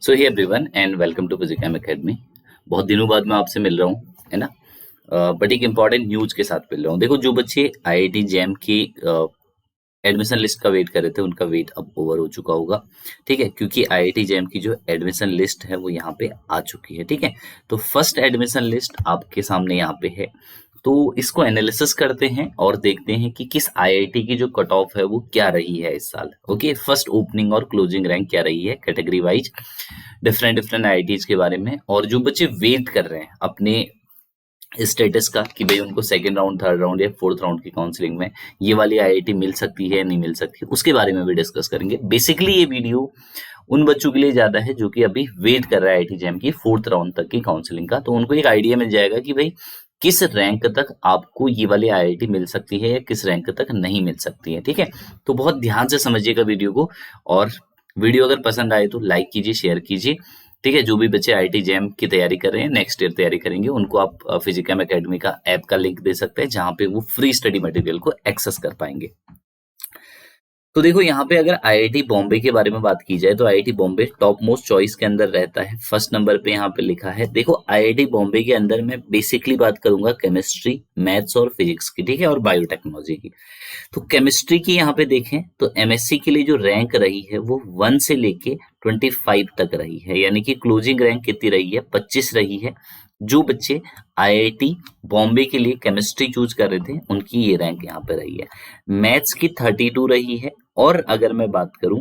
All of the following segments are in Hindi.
So hey everyone and welcome to physical academy. बहुत दिनों बाद मैं आपसे मिल रहा हूँ, है ना। बट एक इम्पॉर्टेंट न्यूज के साथ मिल रहा हूँ। देखो, जो बच्चे आईआईटी जैम की एडमिशन लिस्ट का वेट कर रहे थे, उनका वेट अब ओवर हो चुका होगा, ठीक है। क्योंकि आईआईटी जैम की जो एडमिशन लिस्ट है वो यहाँ पे आ चुकी है, ठीक है। तो फर्स्ट एडमिशन लिस्ट आपके सामने यहाँ पे है। तो इसको एनालिसिस करते हैं और देखते हैं कि किस आईआईटी की जो कट ऑफ है वो क्या रही है इस साल। ओके, फर्स्ट ओपनिंग और क्लोजिंग रैंक क्या रही है category wise, different different IITs के बारे में। और जो बच्चे वेट कर रहे हैं अपने स्टेटस का कि भाई उनको सेकंड राउंड, थर्ड राउंड या फोर्थ राउंड की काउंसलिंग में ये वाली आईआईटी मिल सकती है या नहीं मिल सकती, उसके बारे में भी डिस्कस करेंगे। बेसिकली ये वीडियो उन बच्चों के लिए ज्यादा है जो कि अभी वेट कर रहा है आईआईटी जैम की फोर्थ राउंड तक की काउंसलिंग का। तो उनको एक आइडिया मिल जाएगा कि भाई किस रैंक तक आपको ये वाली आईआईटी मिल सकती है या किस रैंक तक नहीं मिल सकती है, ठीक है। तो बहुत ध्यान से समझिएगा वीडियो को, और वीडियो अगर पसंद आए तो लाइक कीजिए, शेयर कीजिए, ठीक है। जो भी बच्चे आईआईटी जैम की तैयारी कर रहे हैं, नेक्स्ट ईयर तैयारी करेंगे, उनको आप फिजिकल एकेडमी का ऐप का लिंक दे सकते हैं, जहां पे वो फ्री स्टडी मटेरियल को एक्सेस कर पाएंगे। तो देखो, यहाँ पे अगर आईआईटी बॉम्बे के बारे में बात की जाए तो IIT Bombay top most choice के अंदर रहता है। फर्स्ट नंबर पे यहाँ पे लिखा है। देखो, आईआईटी बॉम्बे के अंदर मैं बेसिकली बात करूंगा केमिस्ट्री, मैथ्स और फिजिक्स की, ठीक है, और बायोटेक्नोलॉजी की। तो केमिस्ट्री की यहाँ पे देखें तो एमएससी के लिए जो रैंक रही है वो 1 से लेके 25 तक रही है, यानी कि क्लोजिंग रैंक कितनी रही है, 25 रही है। जो बच्चे आईआईटी बॉम्बे के लिए केमिस्ट्री चूज कर रहे थे उनकी ये रैंक यहाँ पे रही है। मैथ्स की 32 रही है, और अगर मैं बात करूं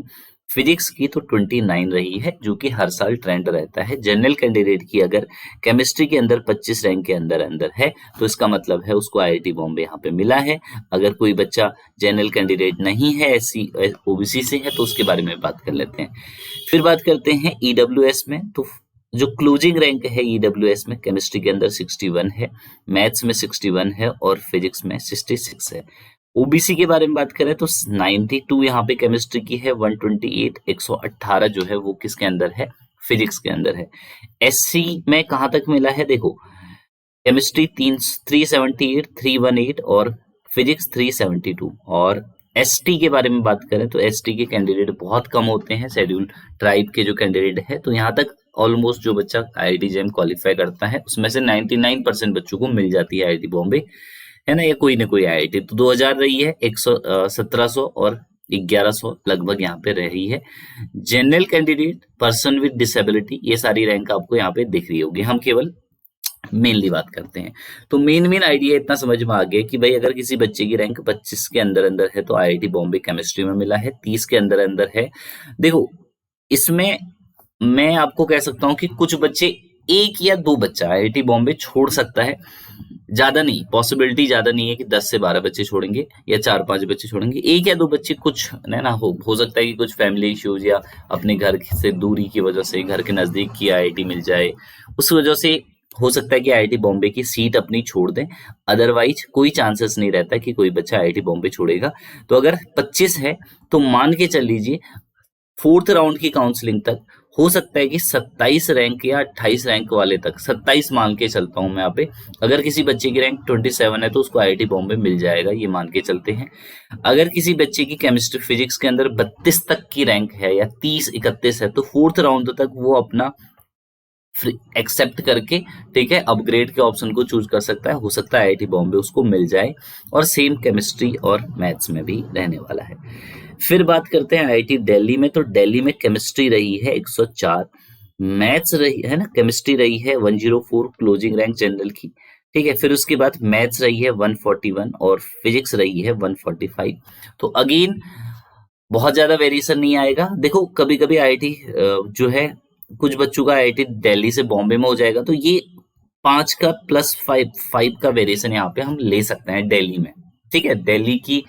फिजिक्स की तो 29 रही है, जो कि हर साल ट्रेंड रहता है। जनरल कैंडिडेट की अगर केमिस्ट्री के अंदर 25 रैंक के अंदर अंदर है तो इसका मतलब है उसको आईआईटी बॉम्बे यहाँ पे मिला है। अगर कोई बच्चा जनरल कैंडिडेट नहीं है, एससी ओबीसी से है, तो उसके बारे में बात कर लेते हैं। फिर बात करते हैं ईडब्ल्यूएस में। तो जो क्लोजिंग रैंक है ईडब्ल्यूएस में, केमिस्ट्री के अंदर 61 है, मैथ्स में 61 है और फिजिक्स में 66 है। ओबीसी के बारे में बात करें तो 92 यहाँ पे केमिस्ट्री की है, 128, 118 जो है वो किसके अंदर है, फिजिक्स के अंदर है। एससी में कहां तक मिला है, देखो केमिस्ट्री 378, 318 और फिजिक्स 372। और एसटी के बारे में बात करें तो एसटी के कैंडिडेट बहुत कम होते हैं, शेड्यूल ट्राइब के जो कैंडिडेट है। तो यहाँ तक ऑलमोस्ट जो बच्चा आईआईटी जैम क्वालिफाई करता है उसमें से 99% बच्चों को मिल जाती है आईआईटी बॉम्बे, है ना, या कोई ना कोई आईआईटी। तो 2000 रही है, 1700 और 1100 लगभग यहाँ पे रही है। General candidate, person with disability, ये सारी रैंक आपको यहाँ पे दिख रही होगी। हम केवल मेनली बात करते हैं। तो मेन आइडिया इतना समझ में आ गया कि भाई अगर किसी बच्चे की रैंक 25 के अंदर अंदर है तो आईआईटी बॉम्बे केमिस्ट्री में मिला है, 30 के अंदर अंदर है। देखो, इसमें मैं आपको कह सकता हूं कि कुछ बच्चे, एक या दो बच्चा आईआईटी बॉम्बे छोड़ सकता है, ज्यादा नहीं, पॉसिबिलिटी ज्यादा नहीं है कि 10 से 12 बच्चे छोड़ेंगे या 4-5 बच्चे छोड़ेंगे। एक या दो बच्चे कुछ ना हो सकता है कि कुछ फैमिली इश्यूज या अपने घर से दूरी की वजह से, घर के नजदीक की आईआईटी मिल जाए, उस वजह से हो सकता है कि आईआईटी बॉम्बे की सीट अपनी छोड़ दें। अदरवाइज कोई चांसेस नहीं रहता कि कोई बच्चा आईआईटी बॉम्बे छोड़ेगा। तो अगर 25 है तो मान के चल लीजिए फोर्थ राउंड की काउंसलिंग तक हो सकता है कि 27 रैंक या 28 रैंक वाले तक, 27 मान के चलता हूं मैं यहाँ पे। अगर किसी बच्चे की रैंक 27 है तो उसको आईआईटी बॉम्बे मिल जाएगा, ये मान के चलते हैं। अगर किसी बच्चे की केमिस्ट्री फिजिक्स के अंदर 32 तक की रैंक है या 30-31 है तो फोर्थ राउंड तक वो अपना एक्सेप्ट करके, ठीक है, अपग्रेड के ऑप्शन को चूज कर सकता है। हो सकता है आईआईटी बॉम्बे उसको मिल जाए, और सेम केमिस्ट्री और मैथ्स में भी रहने वाला है। फिर बात करते हैं आईआईटी दिल्ली में। तो दिल्ली में केमिस्ट्री रही है 104, मैथ्स रही है ना, केमिस्ट्री रही है 104 क्लोजिंग रैंक जनरल की, ठीक है। फिर उसके बाद मैथ्स रही है 141 और फिजिक्स रही है 145। तो अगेन बहुत ज्यादा वेरिएशन नहीं आएगा। देखो, कभी कभी आईआईटी जो है कुछ बच्चों का आईआईटी दिल्ली से बॉम्बे में हो जाएगा, तो ये 5 का +5 का वेरिएशन यहाँ पे हम ले सकते हैं दिल्ली में, ठीक है। दिल्ली की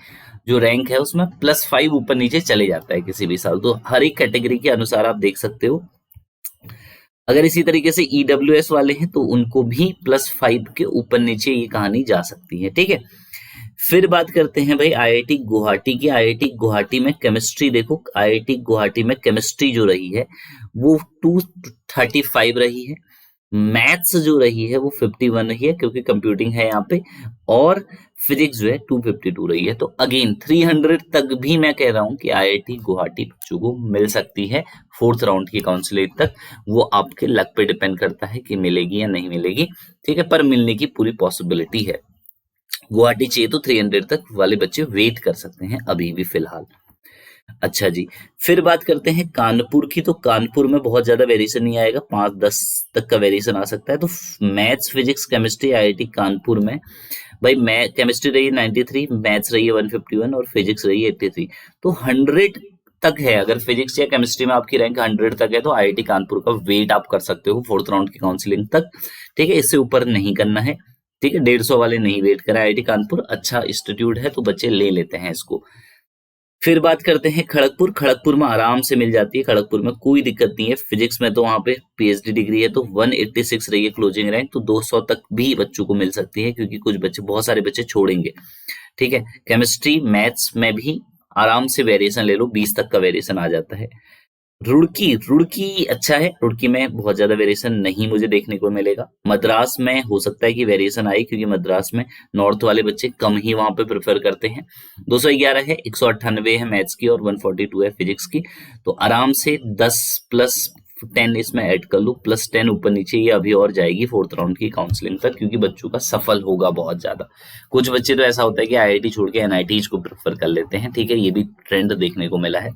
जो रैंक है उसमें +5 ऊपर नीचे चले जाता है किसी भी साल। तो हर एक कैटेगरी के अनुसार आप देख सकते हो। अगर इसी तरीके से ईडब्ल्यूएस वाले हैं तो उनको भी +5 के ऊपर नीचे ये कहानी जा सकती है, ठीक है। फिर बात करते हैं भाई आईआईटी गुवाहाटी की। आईआईटी गुवाहाटी में केमिस्ट्री, देखो आईआईटी गुवाहाटी में केमिस्ट्री जो रही है वो 235 रही है, मैथ्स जो रही है वो 51 रही है क्योंकि कंप्यूटिंग है यहाँ पे, और फिजिक्स जो है 252 रही है। तो अगेन 300 तक भी मैं कह रहा हूँ कि आईआईटी गुवाहाटी बच्चों को मिल सकती है 4th राउंड की काउंसलिंग तक। वो आपके लक पे डिपेंड करता है कि मिलेगी या नहीं मिलेगी, ठीक है, पर मिलने की पूरी पॉसिबिलिटी है। गुवाहाटी चाहिए तो 300 तक वाले बच्चे वेट कर सकते हैं अभी भी फिलहाल। अच्छा जी, फिर बात करते हैं कानपुर की। तो कानपुर में बहुत ज्यादा वेरिएशन नहीं आएगा, 5-10 तक का वेरिएशन आ सकता है। तो maths physics chemistry IIT Kanpur में भाई, मैं केमिस्ट्री रही है 93, मैथ्स रही है 151 और फिजिक्स रही है 83। तो 100 तक है। अगर फिजिक्स या केमिस्ट्री में आपकी रैंक 100 तक है तो आईआईटी कानपुर का वेट आप कर सकते हो 4th राउंड की काउंसलिंग तक, ठीक है। इससे ऊपर नहीं करना है, ठीक है। 150 वाले नहीं वेट करा। आईआईटी कानपुर अच्छा इंस्टीट्यूट है तो बच्चे ले लेते हैं इसको। फिर बात करते हैं खड़गपुर। खड़गपुर में आराम से मिल जाती है, खड़गपुर में कोई दिक्कत नहीं है। फिजिक्स में तो वहां पे पीएचडी डिग्री है, तो 186 रही है क्लोजिंग रैंक, तो 200 तक भी बच्चों को मिल सकती है क्योंकि कुछ बच्चे, बहुत सारे बच्चे छोड़ेंगे, ठीक है। केमिस्ट्री मैथ्स में भी आराम से वेरिएशन ले लो, 20 तक का वेरिएशन आ जाता है। रुड़की, रुड़की अच्छा है, रुड़की में बहुत ज्यादा वेरिएशन नहीं मुझे देखने को मिलेगा। मद्रास में हो सकता है कि वेरिएशन आए क्योंकि मद्रास में नॉर्थ वाले बच्चे कम ही वहां पे प्रेफर करते हैं। 211 है, 198 है मैथ्स की और 142 है फिजिक्स की। तो आराम से 10 प्लस 10 इसमें ऐड कर लो, प्लस 10 ऊपर नीचे, ये अभी और जाएगी 4th राउंड की काउंसलिंग तक क्योंकि बच्चों का सफल होगा बहुत ज्यादा। कुछ बच्चे तो ऐसा होता है कि आईआईटी छोड़ के एनआईटी को प्रेफर कर लेते हैं, ठीक है, ये भी ट्रेंड देखने को मिला है।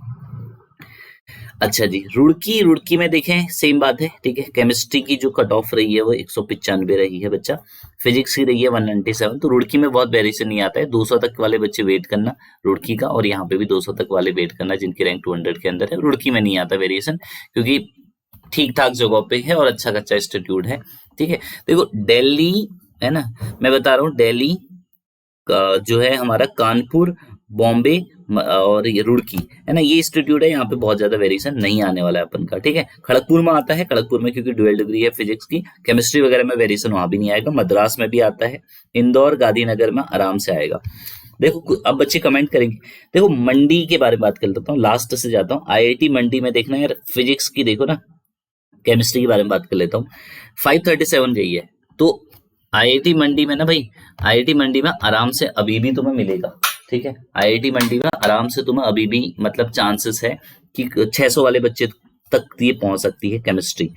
अच्छा जी, रुड़की, रुड़की में देखें सेम बात है, ठीक है। केमिस्ट्री की जो कट ऑफ रही है वो 195 रही है बच्चा, फिजिक्स की रही है 197। तो रुड़की में बहुत वेरिएशन नहीं आता है, 200 तक वाले बच्चे वेट करना रुड़की का, और यहाँ पे भी 200 तक वाले वेट करना जिनकी रैंक 200 के अंदर है। रुड़की में नहीं आता वेरिएशन क्योंकि ठीक ठाक जगह पे है और अच्छा कच्चा इंस्टीट्यूट है, ठीक है। देखो दिल्ली है ना, मैं बता रहा हूँ दिल्ली जो है हमारा, कानपुर, बॉम्बे और ये रुड़की है ना, ये इंस्टीट्यूट है, यहाँ पे बहुत ज्यादा वेरिएशन नहीं आने वाला है अपन का, ठीक है। खड़गपुर में आता है, खड़गपुर में क्योंकि डुअल डिग्री है फिजिक्स की, केमिस्ट्री वगैरह में वेरिएशन वहां भी नहीं आएगा। मद्रास में भी आता है, इंदौर गांधीनगर में आराम से आएगा। देखो अब बच्चे कमेंट करेंगे, देखो मंडी के बारे में बात कर लेता हूँ, लास्ट से जाता हूँ। आईआईटी मंडी में देखना यार, फिजिक्स की देखो ना, केमिस्ट्री के बारे में बात कर लेता हूँ। 537 गई है, तो आईआईटी मंडी में ना भाई, आईआईटी मंडी में आराम से अभी भी तुम्हें मिलेगा, ठीक है। आईआईटी मंडी में आराम से तुम्हें अभी भी मतलब चांसेस है कि 600 वाले बच्चे तक ये पहुंच सकती है केमिस्ट्री।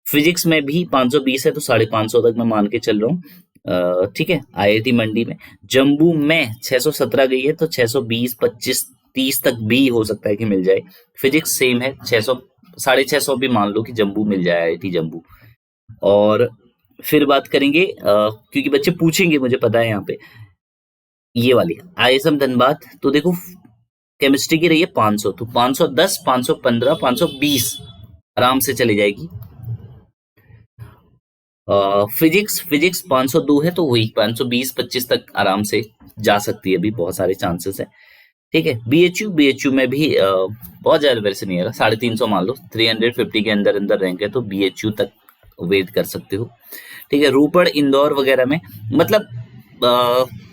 फिजिक्स में भी 520 है तो 550 तक मैं मान के चल रहा हूँ, ठीक है। आईआईटी मंडी में, जम्मू में 617 गई है तो 620, 25, 30 तक भी हो सकता है कि मिल जाए। फिजिक्स सेम है, 600, 650 भी मान लो कि जम्मू मिल जाए, आईआईटी जम्मू। और फिर बात करेंगे क्योंकि बच्चे पूछेंगे, मुझे पता है यहाँ पे, ये वाली आईएसएम धनबाद। तो देखो केमिस्ट्री की रही है 500, तो 510, 515, 520 आराम से चली जाएगी। फिजिक्स 502 है तो वही 520, 25 तक आराम से जा सकती है, अभी बहुत सारे चांसेस है, ठीक है। बीएचयू में भी बहुत ज्यादा वैसे नहीं आएगा, 350 मान लो, 350 के अंदर अंदर रैंक है तो बीएचयू तक वेट कर सकते हो, ठीक है। रोपड़, इंदौर वगैरह में मतलब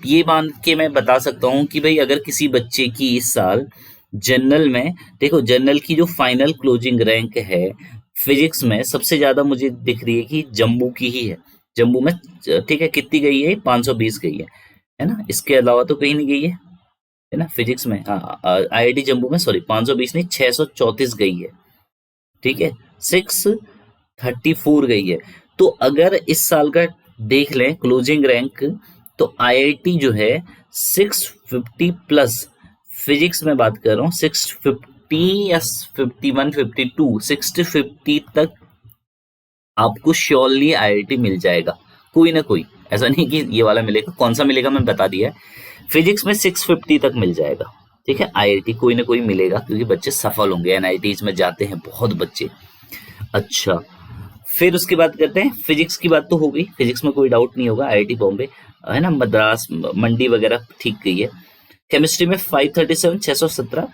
ये मान के मैं बता सकता हूँ कि भाई अगर किसी बच्चे की इस साल जनरल में, देखो जनरल की जो फाइनल क्लोजिंग रैंक है फिजिक्स में सबसे ज्यादा मुझे दिख रही है कि जम्मू की ही है, जम्मू में, ठीक है। कितनी गई है? 520 गई है ना, इसके अलावा तो कहीं नहीं गई है ना फिजिक्स में। हाँ, आईआईटी जम्मू में सॉरी 520 नहीं 634 गई है, ठीक है। 634 गई है। तो अगर इस साल का देख लें क्लोजिंग रैंक, तो आईआईटी जो है 650 प्लस, फिजिक्स में बात कर रहा हूँ 650 या 51, 52, 650 तक आपको श्योरली आईआईटी मिल जाएगा, कोई ना कोई, ऐसा नहीं कि ये वाला मिलेगा, कौन सा मिलेगा मैं बता दिया है। फिजिक्स में 650 तक मिल जाएगा, ठीक है। आईआईटी कोई ना कोई मिलेगा क्योंकि बच्चे सफल होंगे, एनआईटीज में जाते हैं बहुत बच्चे। अच्छा, फिर उसकी बात करते हैं, फिजिक्स की बात तो हो गई, फिजिक्स में कोई डाउट नहीं होगा, आईआईटी बॉम्बे है ना, मद्रास, मंडी वगैरह ठीक गई है। केमिस्ट्री में 537, 617,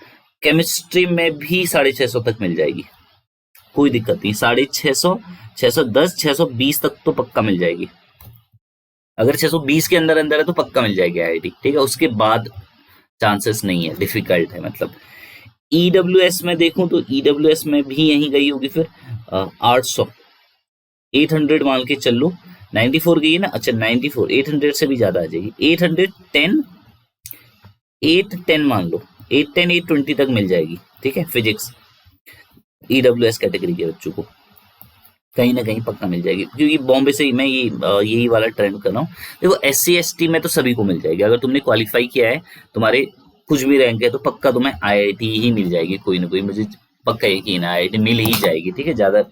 केमिस्ट्री में भी 650 तक मिल जाएगी, कोई दिक्कत नहीं, 650, 610, 620 तक तो पक्का मिल जाएगी। अगर 620 के अंदर अंदर है तो पक्का मिल जाएगी आईआईटी, ठीक है। उसके बाद चांसेस नहीं है, डिफिकल्ट है मतलब। ईडब्ल्यूएस में देखूं तो ईडब्ल्यूएस में भी यही गई होगी फिर 800, 800 मान के चल लो, 94 गई है ना, अच्छा 94 800 से भी ज्यादा आ जाएगी, 810 810 मान लो, 810 820 तक मिल जाएगी, ठीक है। फिजिक्स EWS कैटेगरी के बच्चों को कहीं ना कहीं पक्का मिल जाएगी, क्योंकि बॉम्बे से मैं यही वाला ट्रेंड कर रहा हूँ। देखो SC ST में तो सभी को मिल जाएगी, अगर तुमने क्वालिफाई किया है, तुम्हारे कुछ भी रैंक है, तो पक्का तुम्हें IIT ही मिल जाएगी, कोई ना कोई, मुझे पक्का यकीन है IIT मिल ही जाएगी, ठीक है। ज्यादा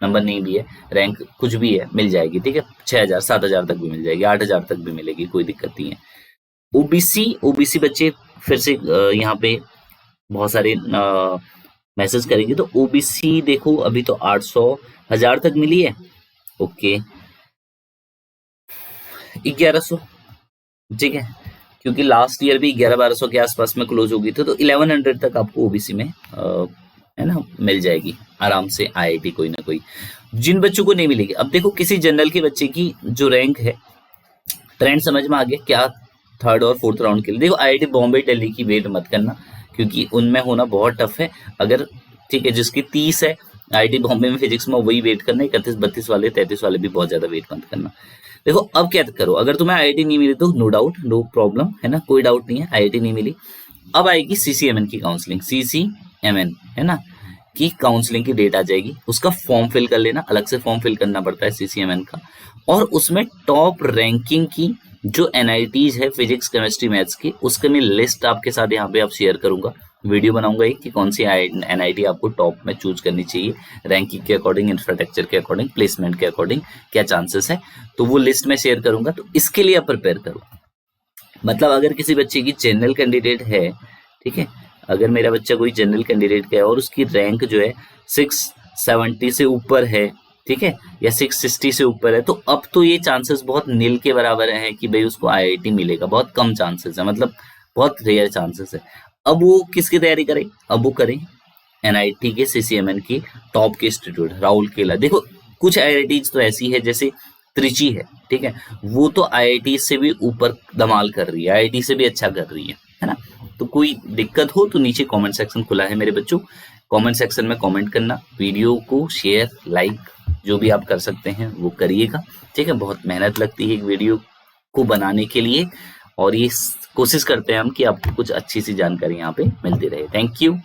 नंबर नहीं भी है, रैंक कुछ भी है, मिल जाएगी, ठीक है। 6000 7000 तक भी मिल जाएगी, 8000 तक भी मिलेगी, कोई दिक्कत नहीं है। ओबीसी बच्चे फिर से यहाँ पे बहुत सारे मैसेज करेंगे, तो ओबीसी देखो अभी तो 800 1000 तक मिली है, ओके 1100, ठीक है, क्योंकि लास्ट ईयर भी 11-1200 के आसपास में क्लोज हो गई थी, तो 1100 तक आपको ओबीसी में है ना मिल जाएगी आराम से IIT कोई ना कोई। जिन बच्चों को नहीं मिलेगी, अब देखो किसी जनरल के बच्चे की जो रैंक है, ट्रेंड समझ में आ गया क्या, 3rd और 4th राउंड के लिए देखो IIT बॉम्बे दिल्ली की वेट मत करना, क्योंकि उनमें होना बहुत टफ है। अगर ठीक है जिसकी 30 है IIT बॉम्बे में फिजिक्स में, वही वेट करना, 31-32 वाले 33 वाले भी बहुत ज्यादा वेट मत करना। देखो अब क्या करो, अगर तुम्हें IIT नहीं मिली तो नो डाउट, नो प्रॉब्लम, है ना, कोई डाउट नहीं है, IIT नहीं मिली, अब आएगी CCMN की काउंसलिंग, CCMN है ना की काउंसलिंग की डेट आ जाएगी, उसका फॉर्म फिल कर लेना, अलग से फॉर्म फिल करना पड़ता है CCMN का, और उसमें टॉप रैंकिंग की जो NITs है फिजिक्स केमिस्ट्री मैथ्स की, उसके मैं लिस्ट आपके साथ यहाँ पे आप शेयर करूंगा, वीडियो बनाऊंगा कि कौन सी NIT आपको टॉप में चूज करनी चाहिए, रैंकिंग के अकॉर्डिंग, इंफ्रास्ट्रक्चर के अकॉर्डिंग, प्लेसमेंट के अकॉर्डिंग क्या चांसेस है, तो वो लिस्ट में शेयर करूंगा, तो इसके लिए आप प्रिपेयर करो। मतलब अगर किसी बच्चे की जनरल कैंडिडेट है, ठीक है, अगर मेरा बच्चा कोई जनरल कैंडिडेट का है और उसकी रैंक जो है 670 से ऊपर है, ठीक है, या 660 से ऊपर है, तो अब तो ये चांसेस बहुत नील के बराबर हैं कि भाई उसको IIT मिलेगा, बहुत कम चांसेस है, मतलब बहुत रेयर चांसेस है। अब वो किसकी तैयारी करे, अब वो करें NIT के CCMN की टॉप के इंस्टीट्यूट, राउरकेला। देखो कुछ IITs तो ऐसी है जैसे त्रिची है, ठीक है, वो तो IIT से भी ऊपर धमाल कर रही है, IIT से भी अच्छा कर रही है ना। तो कोई दिक्कत हो तो नीचे कमेंट सेक्शन खुला है मेरे बच्चों, कमेंट सेक्शन में कमेंट करना, वीडियो को शेयर लाइक जो भी आप कर सकते हैं वो करिएगा, ठीक है। बहुत मेहनत लगती है एक वीडियो को बनाने के लिए, और ये कोशिश करते हैं हम कि आपको कुछ अच्छी सी जानकारी यहाँ पे मिलती रहे। Thank you.